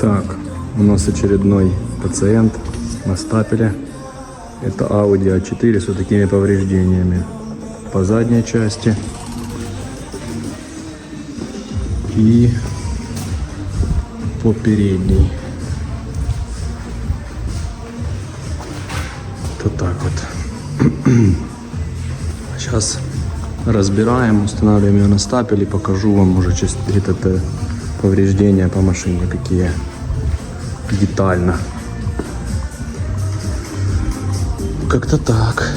Так, у нас очередной пациент на стапеле. Это Audi A4 с вот такими повреждениями по задней части и по передней. Вот так вот. Сейчас разбираем, устанавливаем ее на стапель и покажу вам уже это повреждения по машине какие детально. Как-то так.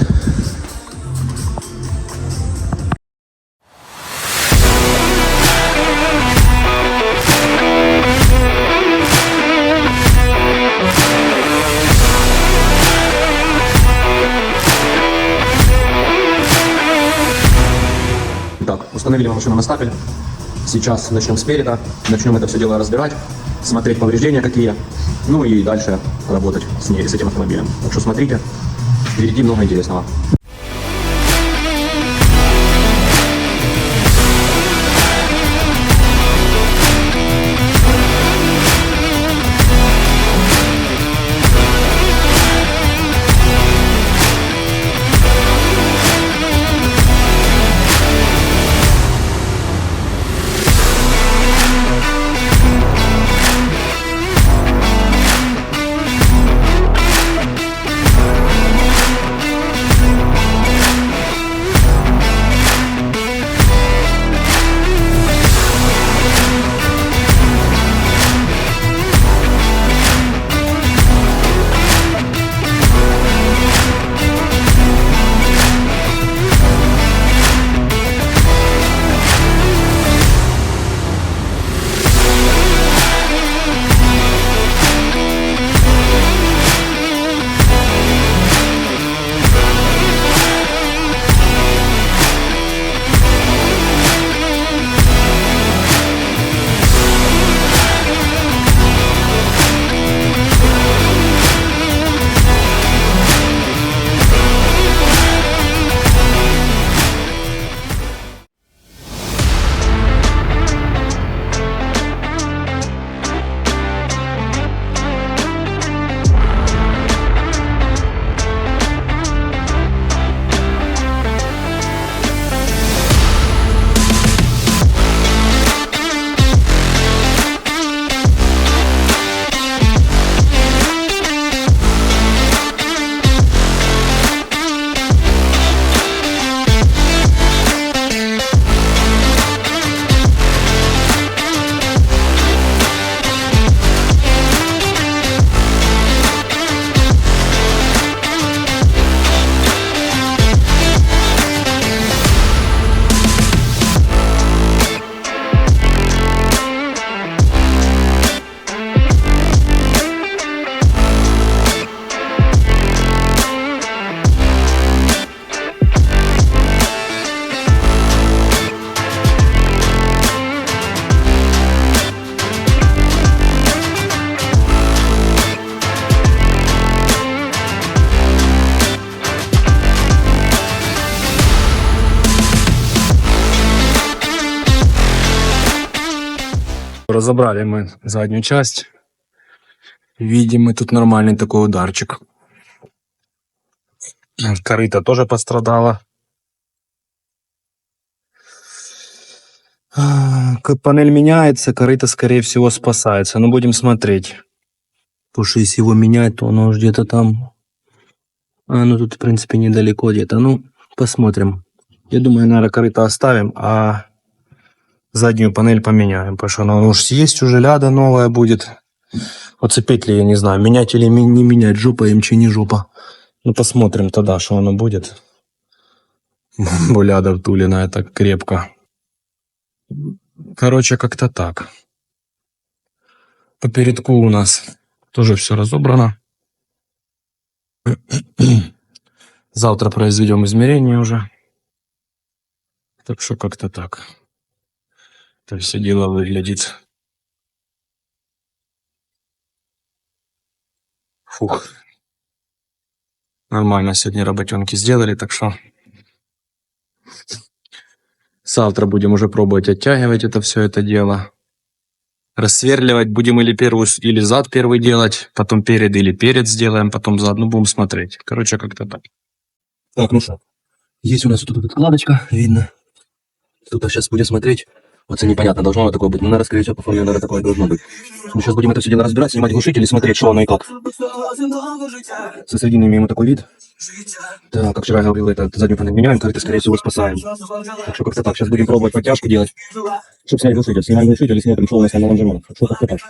Так, установили мы машину на стапель. Сейчас начнем спереда, начнем это все дело разбирать, смотреть повреждения какие, ну и дальше работать с ней, с этим автомобилем. Так что смотрите, впереди много интересного. Разобрали мы заднюю часть. Видим мы тут нормальный такой ударчик. Корыто тоже пострадало. Панель меняется, корыто скорее всего спасается. Но будем смотреть. Потому что если его менять, то оно где-то там. Ну тут в принципе недалеко где-то. Ну, посмотрим. Я думаю, наверное, корыто оставим, а заднюю панель поменяем, потому что она уж есть уже, ляда новая будет. Оцепить ли, я не знаю, менять или не менять, жопа им чи не жопа. Ну, посмотрим тогда, что оно будет. Ляда втуленная так крепко. Короче, как-то так. По передку у нас тоже все разобрано. Завтра произведем измерение уже. Так что как-то так. Это все дело выглядит. Фух. Нормально сегодня работенки сделали, так что завтра будем уже пробовать оттягивать это все это дело. Рассверливать будем или первую, или зад первый делать, потом перед или перед сделаем, потом заодно будем смотреть. Короче, как-то так. Так, ну что, есть у нас вот тут откладочка, видно. Тут сейчас будем смотреть. Вот это непонятно, должно оно такое быть. Ну, наверное, скорее всего, по форме, наверное, такое должно быть. Мы сейчас будем это все дело разбирать, снимать глушители, смотреть, что оно и как. Со середины имеем вот такой вид. Так, как вчера я говорил, это заднюю панель меняем, как-то, скорее всего, спасаем. Так что как-то так. Сейчас будем пробовать подтяжку делать, чтобы снять глушитель. Снимаем глушитель и смотрим, что у нас на ремонте. Что как-то так.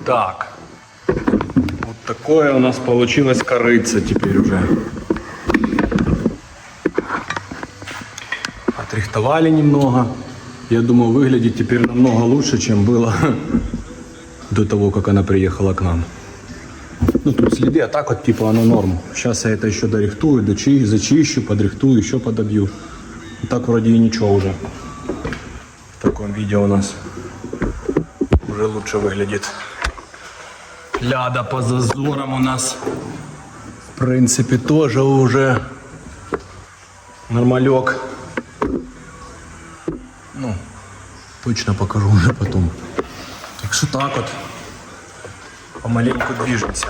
Так, вот такое у нас получилось корыце теперь уже. Отрихтовали немного. Я думаю, выглядит теперь намного лучше, чем было до того, как она приехала к нам. Ну, тут следы, а так вот типа оно норм. Сейчас я это еще дорихтую, зачищу, подрихтую, еще подобью. Так вроде и ничего уже. В таком виде у нас уже лучше выглядит. Ляда по зазорам у нас, в принципе, тоже уже нормалек. Ну, точно покажу уже потом. Так что так вот, помаленьку движемся.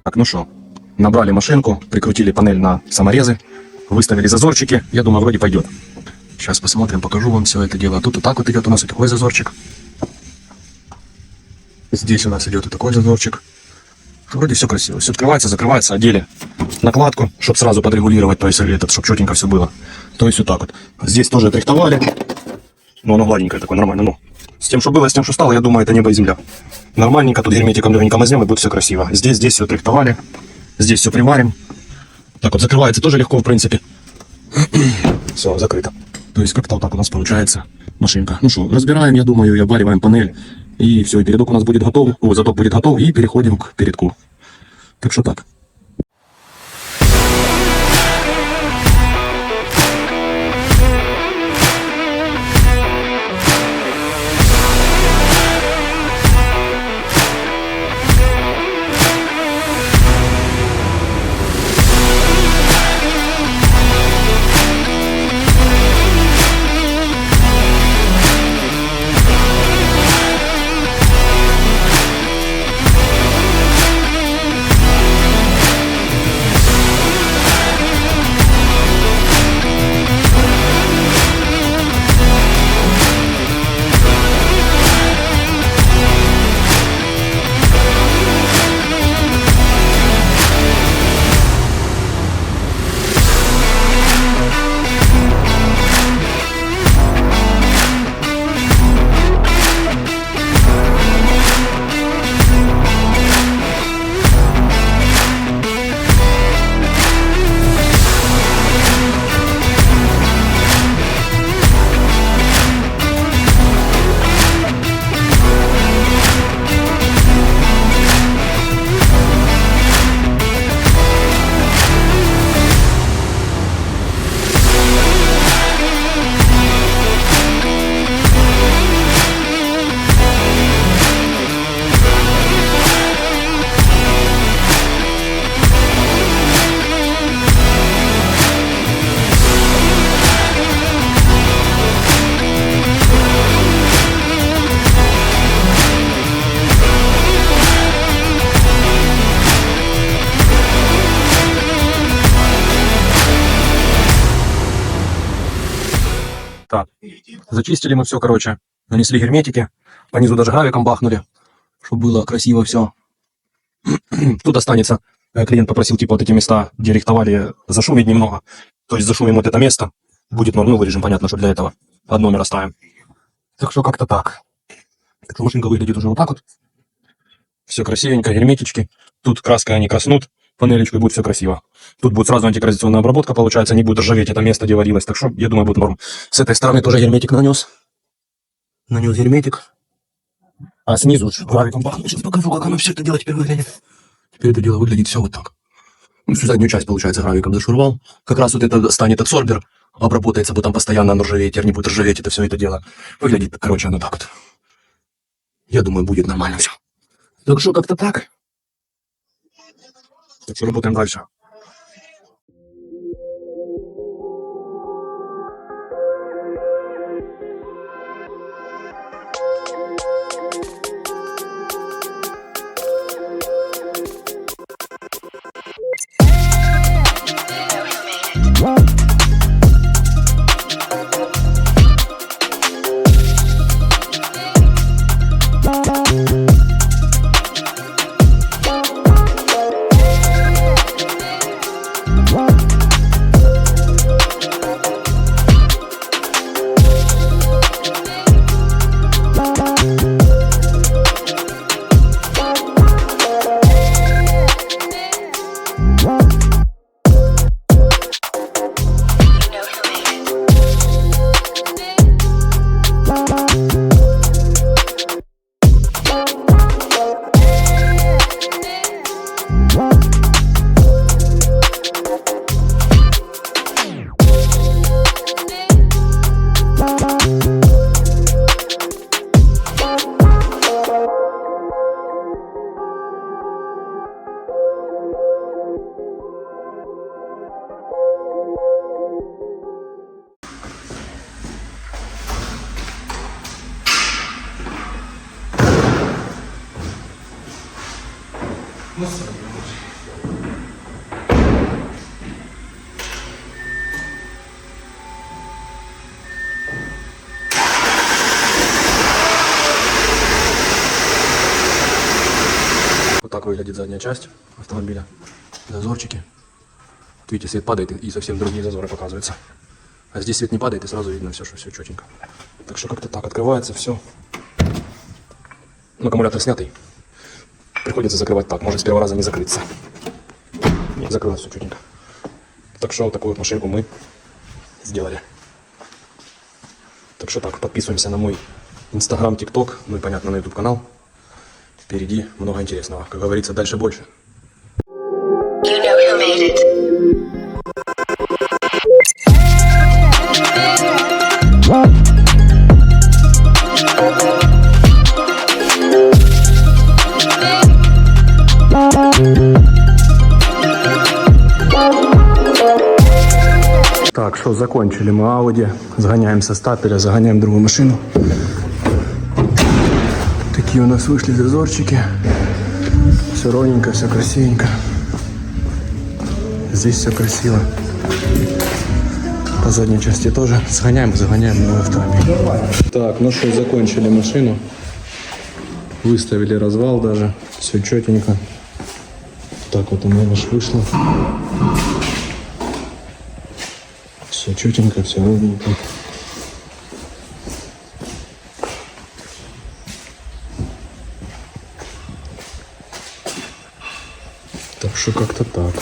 Так, ну что, набрали машинку, прикрутили панель на саморезы, выставили зазорчики, я думаю, вроде пойдет. Сейчас посмотрим, покажу вам все это дело. Тут вот так вот идет у нас и такой зазорчик. Здесь у нас идет и такой зазорчик. Вроде все красиво. Все открывается, закрывается, одели накладку, чтобы сразу подрегулировать, то есть чтобы четенько все было. То есть вот так вот. Здесь тоже отрихтовали. Но оно гладенькое такое, нормально. Ну, с тем, что было, с тем, что стало, я думаю, это небо и земля. Нормальненько, тут герметиком легенько мазнем, и будет все красиво. Здесь все отрихтовали. Здесь все приварим. Так вот, закрывается тоже легко, в принципе. Все, закрыто. То есть как-то вот так у нас получается машинка. Ну что, разбираем, я думаю, и обвариваем панель. И все, и передок у нас будет готов. О, заток будет готов. И переходим к передку. Так что так. Так, зачистили мы все, короче, нанесли герметики, по низу даже гравиком бахнули, чтобы было красиво все. Тут останется, клиент попросил, типа, вот эти места, где рихтовали, зашумить немного. То есть зашумим вот это место, будет ноль, ну, вырежем, понятно, что для этого под номер оставим. Так что как-то так. Так что машинка выглядит уже вот так вот. Все красивенько, герметички. Тут краской они краснут, панелечку, и будет все красиво. Тут будет сразу антикоррозионная обработка, получается, не будет ржаветь это место, где варилось. Так что, я думаю, будет норм. С этой стороны тоже герметик нанес. Нанес герметик. А снизу гравиком пахнет. Сейчас покажу, как оно все это дело теперь выглядит. Теперь это дело выглядит все вот так. Ну, всю заднюю часть, получается, гравиком зашурвал. Как раз вот это станет адсорбер, обработается, будет там постоянно оно ржаветь, теперь не будет ржаветь это все это дело. Выглядит, короче, оно так вот. Я думаю, будет нормально все. Так что как-то так. Так что работаем дальше. Вот так выглядит задняя часть автомобиля. Зазорчики. Вот видите, свет падает и совсем другие зазоры показываются. А здесь свет не падает и сразу видно все, что все четенько. Так что как-то так открывается все. Ну, аккумулятор снятый. Приходится закрывать так. Может с первого раза не закрыться. Не закрылось все четенько. Так что вот такую вот машинку мы сделали. Так что так, подписываемся на мой Инстаграм, ТикТок, ну и, понятно, на YouTube канал. Впереди много интересного. Как говорится, дальше больше. You know who made it. Так, что, закончили мы Ауди. Загоняем со стапеля, загоняем другую машину. Такие у нас вышли зазорчики. Все ровненько, все красивенько. Здесь все красиво. По задней части тоже. Загоняем новый автомобиль. Так, ну что, закончили машину. Выставили развал даже. Все четенько. Так вот оно вышло. Все четенько, все ровненько. Так что как-то так.